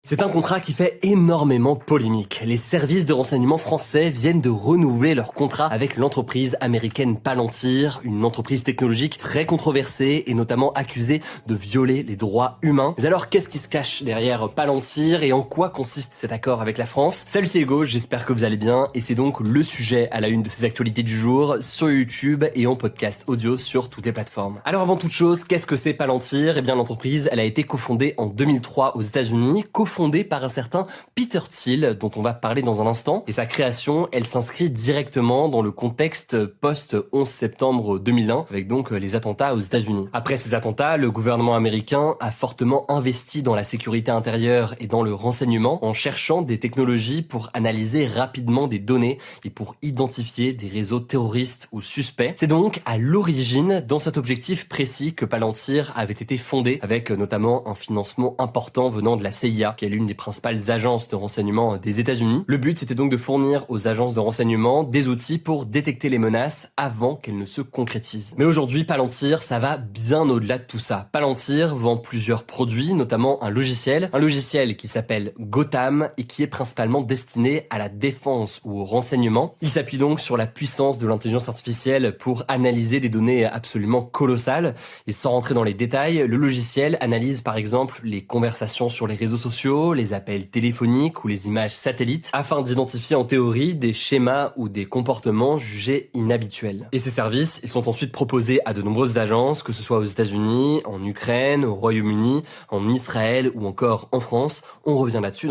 C'est un contrat qui fait énormément polémique. Les services de renseignement français viennent de renouveler leur contrat avec l'entreprise américaine Palantir, une entreprise technologique très controversée et notamment accusée de violer les droits humains. Mais alors, qu'est-ce qui se cache derrière Palantir et en quoi consiste cet accord avec la France? Salut, c'est Hugo, j'espère que vous allez bien et c'est donc le sujet à la une de ces actualités du jour sur YouTube et en podcast audio sur toutes les plateformes. Alors avant toute chose, qu'est-ce que c'est Palantir? Eh bien l'entreprise, elle a été cofondée en 2003 aux États-Unis, fondée par un certain Peter Thiel, dont on va parler dans un instant. Et sa création, elle s'inscrit directement dans le contexte post-11 septembre 2001, avec donc les attentats aux États-Unis. Après ces attentats, le gouvernement américain a fortement investi dans la sécurité intérieure et dans le renseignement, en cherchant des technologies pour analyser rapidement des données et pour identifier des réseaux terroristes ou suspects. C'est donc à l'origine, dans cet objectif précis, que Palantir avait été fondé, avec notamment un financement important venant de la CIA, qui est l'une des principales agences de renseignement des États-Unis. Le but, c'était donc de fournir aux agences de renseignement des outils pour détecter les menaces avant qu'elles ne se concrétisent. Mais aujourd'hui, Palantir, ça va bien au-delà de tout ça. Palantir vend plusieurs produits, notamment un logiciel qui s'appelle Gotham et qui est principalement destiné à la défense ou au renseignement. Il s'appuie donc sur la puissance de l'intelligence artificielle pour analyser des données absolument colossales. Et sans rentrer dans les détails, le logiciel analyse par exemple les conversations sur les réseaux sociaux, les appels téléphoniques ou les images satellites, afin d'identifier en théorie des schémas ou des comportements jugés inhabituels. Et ces services, ils sont ensuite proposés à de nombreuses agences, que ce soit aux États-Unis, en Ukraine, au Royaume-Uni, en Israël ou encore en France. On revient là-dessus dans